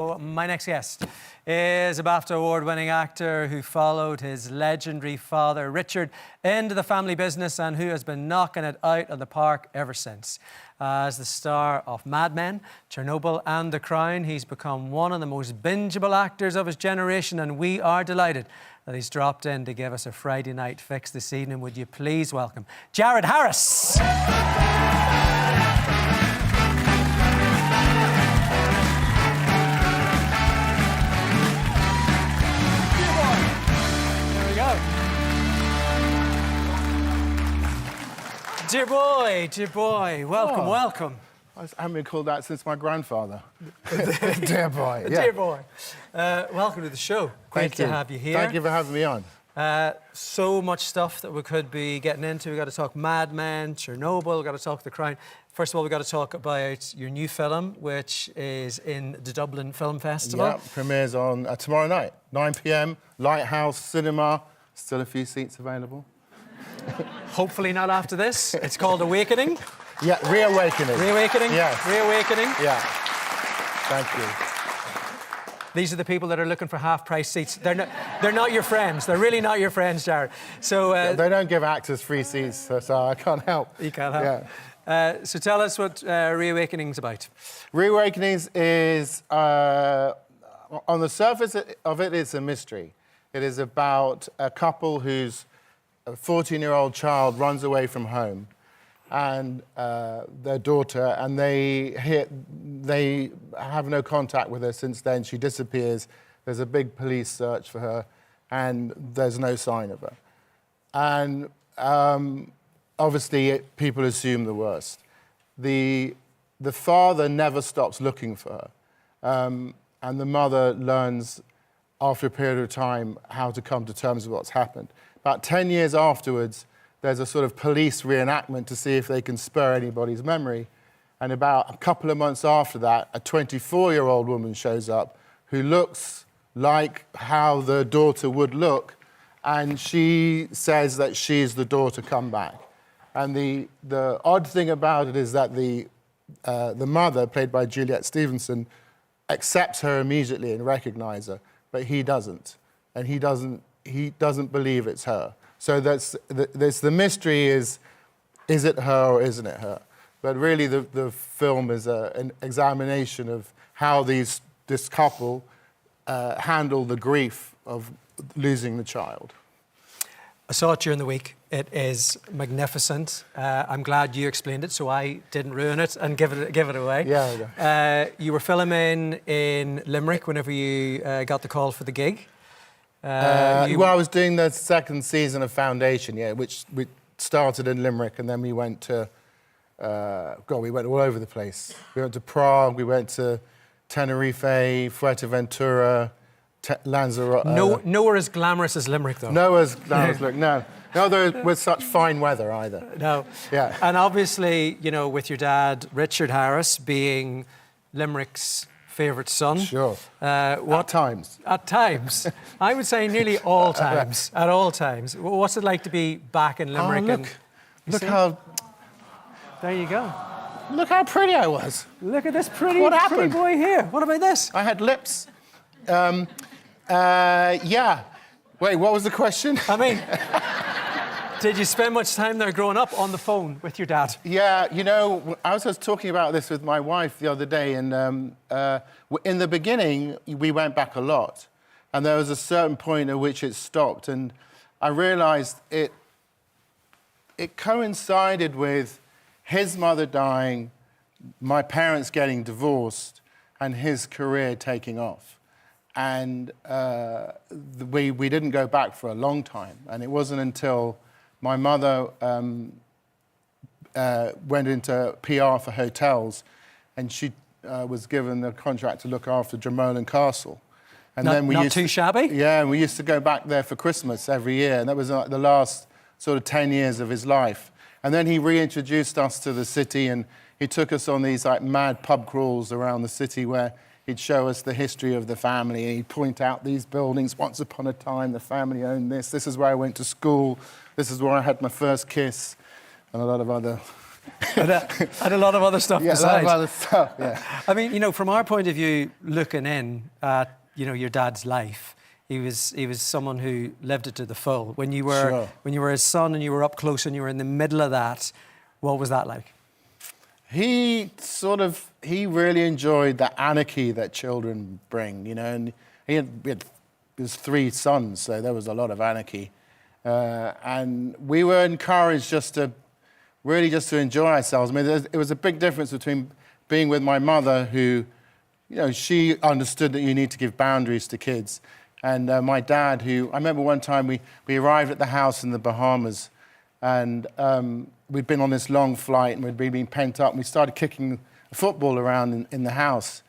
My next guest is a BAFTA award-winning actor who followed his legendary father, Richard, into the family business and who has been knocking it out of the park ever since. As the star of Mad Men, Chernobyl and The Crown, he's become one of the most bingeable actors of his generation, and we are delighted that he's dropped in to give us a Friday night fix this evening. Would you please welcome Jared Harris? Dear boy, welcome, welcome. I haven't been called that since my grandfather. Dear boy, yeah. Dear boy. Welcome to the show. Great to have you here. Thank you for having me on. So much stuff that we could be getting into. We've got to talk Mad Men, Chernobyl, we've got to talk The Crown. First of all, we've got to talk about your new film, which is in the Dublin Film Festival. Yeah, premieres on tomorrow night, 9 p.m, Lighthouse Cinema. Still a few seats available. Hopefully not after this. It's called Awakening. Yeah, Reawakening. Reawakening? Yes. Reawakening? Yeah. Thank you. These are the people that are looking for half-price seats. They're not your friends. They're really not your friends, Jared. So they don't give actors free seats, so I can't help. You can't help. Yeah. So tell us what Reawakening's about. Reawakening is, on the surface of it, it's a mystery. It is about a couple whose 14-year-old child runs away from home and their daughter, and they have no contact with her since then. She disappears. There's a big police search for her, and there's no sign of her. And obviously, people assume the worst. The father never stops looking for her, and the mother learns after a period of time how to come to terms with what's happened. About 10 years afterwards, there's a sort of police reenactment to see if they can spur anybody's memory. And about a couple of months after that, a 24-year-old woman shows up who looks like how the daughter would look, and she says that she's the daughter come back. And the odd thing about it is that the mother, played by Juliet Stevenson, accepts her immediately and recognizes her, but he doesn't. And he doesn't believe it's her. So the mystery is it her or isn't it her? But really the film is an examination of how this couple handle the grief of losing the child. I saw it during the week. It is magnificent. I'm glad you explained it so I didn't ruin it and give it away. Yeah. You were filming in Limerick whenever you got the call for the gig. Well, I was doing the second season of Foundation, yeah, which we started in Limerick, and then we went to, we went all over the place. We went to Prague, we went to Tenerife, Fuerteventura, Lanzarote. Nowhere as glamorous as Limerick, though. Nowhere as glamorous as Limerick, no. No, there was such fine weather either. No. Yeah. And obviously, you know, with your dad, Richard Harris, being Limerick's favourite son. Sure. At times. At times. I would say nearly all times. At all times. What's it like to be back in Limerick? Oh, look how... There you go. Look how pretty I was. Look at this pretty happened? boy here. What about this? I had lips. Yeah. Wait, what was the question? I mean... Did you spend much time there growing up on the phone with your dad? Yeah, you know, I was just talking about this with my wife the other day, and in the beginning, we went back a lot, and there was a certain point at which it stopped, and I realised it coincided with his mother dying, my parents getting divorced, and his career taking off. And we didn't go back for a long time, and it wasn't until my mother went into PR for hotels, and she was given the contract to look after Dromoland Castle. And not too shabby? Yeah, and we used to go back there for Christmas every year, and that was the last sort of 10 years of his life. And then he reintroduced us to the city, and he took us on these like mad pub crawls around the city where he'd show us the history of the family, and he'd point out these buildings. Once upon a time, the family owned this. This is where I went to school. This is where I had my first kiss, and a lot of other and a lot of other stuff Yeah, besides. a lot of other stuff, yeah. I mean, you know, from our point of view, looking in at, you know, your dad's life, he was someone who lived it to the full. When you were Sure. when you were his son and you were up close and you were in the middle of that, what was that like? He really enjoyed the anarchy that children bring, you know, and he had his 3 sons, so there was a lot of anarchy. And we were encouraged just to enjoy ourselves. I mean, it was a big difference between being with my mother, who, you know, she understood that you need to give boundaries to kids, and my dad, who, I remember one time we arrived at the house in the Bahamas, and we'd been on this long flight and we'd been pent up, and we started kicking a football around in the house.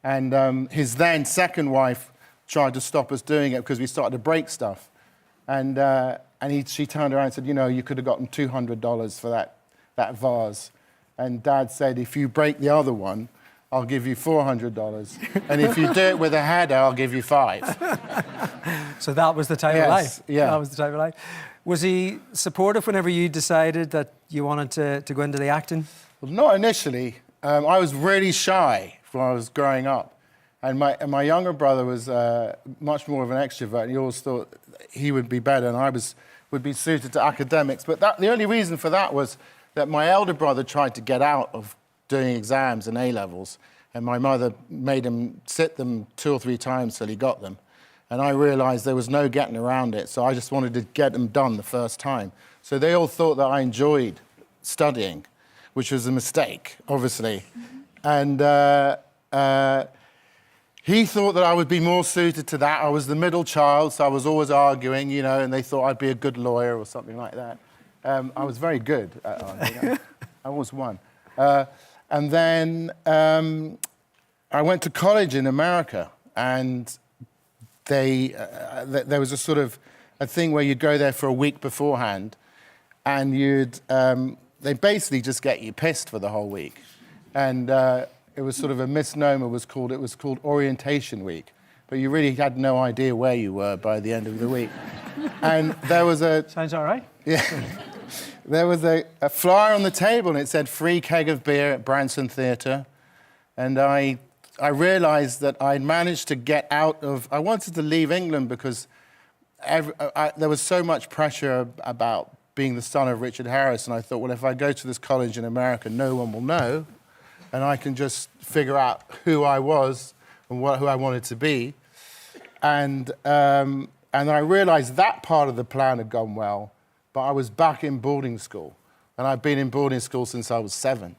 And his then second wife tried to stop us doing it because we started to break stuff. And she turned around and said, you know, you could have gotten $200 for that vase. And Dad said, if you break the other one, I'll give you $400. And if you do it with a header, I'll give you 5. So that was the type of life. Yeah. That was the type of life. Was he supportive whenever you decided that you wanted to go into the acting? Well, not initially. I was really shy when I was growing up. And my younger brother was much more of an extrovert. And he always thought he would be better and I would be suited to academics. But the only reason for that was that my elder brother tried to get out of doing exams and A-levels. And my mother made him sit them 2 or 3 times till he got them. And I realized there was no getting around it. So I just wanted to get them done the first time. So they all thought that I enjoyed studying, which was a mistake, obviously. And he thought that I would be more suited to that. I was the middle child, so I was always arguing, you know, and they thought I'd be a good lawyer or something like that. I was very good at arguing. I always won. And then I went to college in America, and there was a sort of a thing where you'd go there for a week beforehand, and they basically just get you pissed for the whole week. And it was sort of a misnomer. It was called Orientation Week, but you really had no idea where you were by the end of the week. And there was Sounds all right. Yeah. There was a flyer on the table, and it said free keg of beer at Branson Theatre. And I realized that I'd managed to get out of... I wanted to leave England because there was so much pressure about being the son of Richard Harris, and I thought, well, if I go to this college in America, no one will know, and I can just figure out who I was and who I wanted to be. And I realized that part of the plan had gone well, but I was back in boarding school, and I'd been in boarding school since I was 7.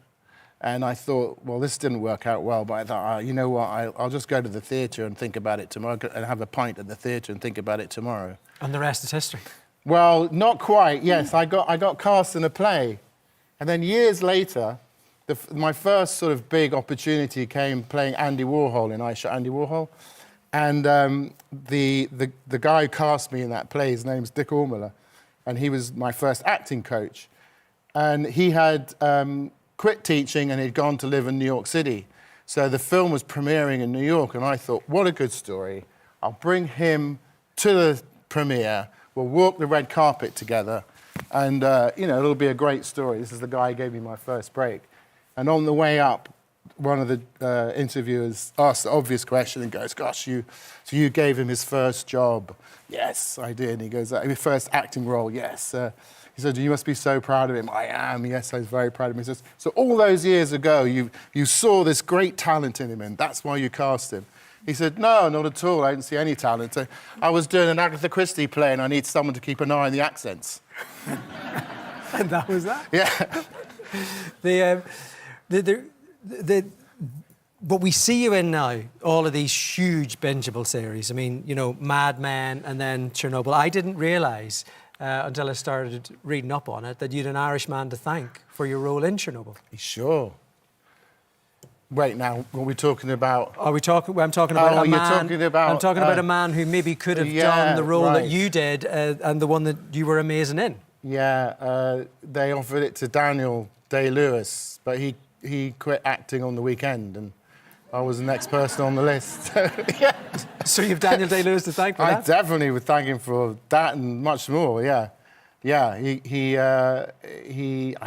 And I thought, well, this didn't work out well, but I thought, you know what, I'll just go to the theatre and think about it tomorrow, and have a pint at the theatre and think about it tomorrow. And the rest is history. Well, not quite, yes. I got cast in a play. And then years later, my first sort of big opportunity came playing Andy Warhol in I Shot Andy Warhol. And the guy who cast me in that play, his name's Dick Ormiller, and he was my first acting coach. And he had quit teaching and he'd gone to live in New York City. So the film was premiering in New York, and I thought, what a good story. I'll bring him to the premiere, we'll walk the red carpet together, and you know, it'll be a great story. This is the guy who gave me my first break. And on the way up, one of the interviewers asked the obvious question and goes, gosh, so you gave him his first job? Yes, I did. And he goes, his first acting role? Yes. He said, you must be so proud of him. I am, yes, I was very proud of him. He says, so all those years ago, you saw this great talent in him, and that's why you cast him. He said, no, not at all. I didn't see any talent. I was doing an Agatha Christie play, and I need someone to keep an eye on the accents. And that was that? Yeah. But we see you in now, all of these huge bingeable series. I mean, you know, Mad Men and then Chernobyl. I didn't realise until I started reading up on it that you'd an Irishman to thank for your role in Chernobyl. Sure. Wait, now, what are we talking about? I'm talking about a man. Talking about, I'm talking about a man who maybe could have done the role right. that you did and the one that you were amazing in. Yeah, they offered it to Daniel Day-Lewis, but he quit acting on the weekend, and I was the next person on the list. Yeah. So you've Daniel Day-Lewis to thank for that? I definitely would thank him for that and much more, yeah. Yeah, I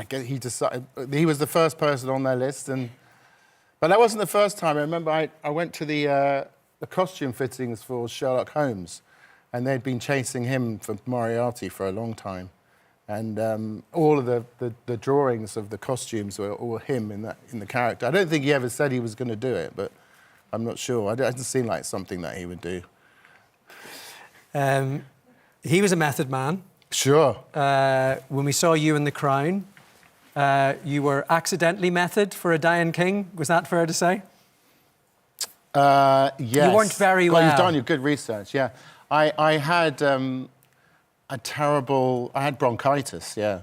guess he decided he was the first person on their list, but that wasn't the first time. I remember I went to the costume fittings for Sherlock Holmes, and they'd been chasing him for Moriarty for a long time, and all of the drawings of the costumes were all him in the character. I don't think he ever said he was going to do it, but I'm not sure. It doesn't seem like something that he would do. He was a method man. Sure. When we saw you in The Crown, you were accidentally method for a dying king. Was that fair to say? Yes. You weren't very well. You've done your good research, yeah. I had I had bronchitis, yeah,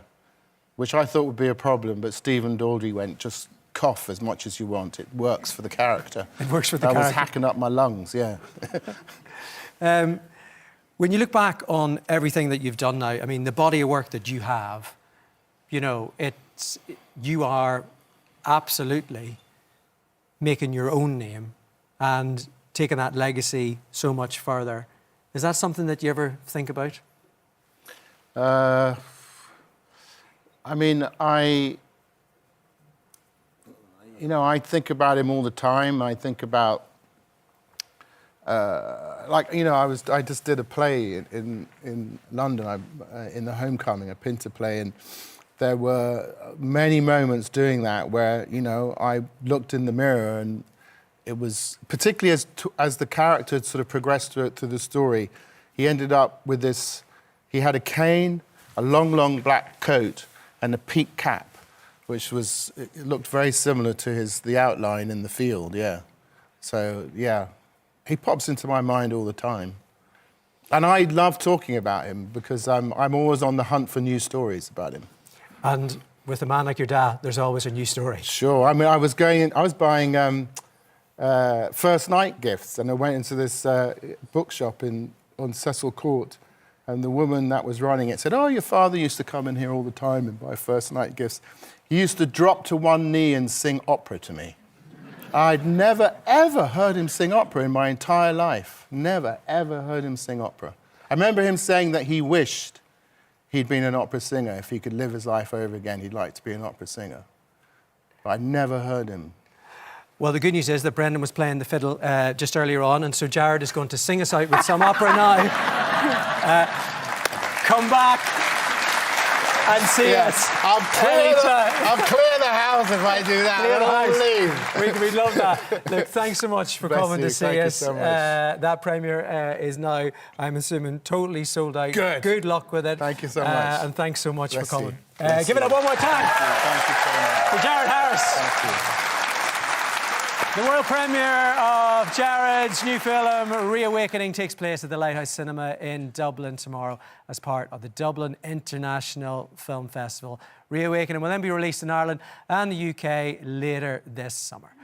which I thought would be a problem, but Stephen Daldry went, just cough as much as you want. It works for the character. It works for the character. I was hacking up my lungs, yeah. When you look back on everything that you've done now, I mean, the body of work that you have, you know, you are absolutely making your own name and taking that legacy so much further. Is that something that you ever think about? I mean, I think about him all the time. I think about, I just did a play in London, in the Homecoming, a Pinter play, and there were many moments doing that where, you know, I looked in the mirror, and it was, particularly as the character had sort of progressed through the story, he ended up with this, he had a cane, a long black coat, and a peaked cap, which it looked very similar to the outline in the field, yeah. So, yeah. He pops into my mind all the time. And I love talking about him because I'm always on the hunt for new stories about him. And with a man like your dad, there's always a new story. Sure. I mean, I was buying first night gifts, and I went into this bookshop on Cecil Court, and the woman that was running it said, "Oh, your father used to come in here all the time and buy first night gifts. He used to drop to one knee and sing opera to me." I'd never, ever heard him sing opera in my entire life. Never, ever heard him sing opera. I remember him saying that he wished he'd been an opera singer. If he could live his life over again, he'd like to be an opera singer. But I'd never heard him. Well, the good news is that Brendan was playing the fiddle just earlier on, and so Jared is going to sing us out with some opera now. Come back and see us. I'll clear the house if I do that. We'd love that. Look, thanks so much for coming to see us. So much. That premiere is now, I'm assuming, totally sold out. Good luck with it. Thank you so much. And thanks so much for coming. Give it up one more time. Thank you so much. For Jared Harris. Thank you. The world premiere of Jared's new film, Reawakening, takes place at the Lighthouse Cinema in Dublin tomorrow as part of the Dublin International Film Festival. Reawakening will then be released in Ireland and the UK later this summer.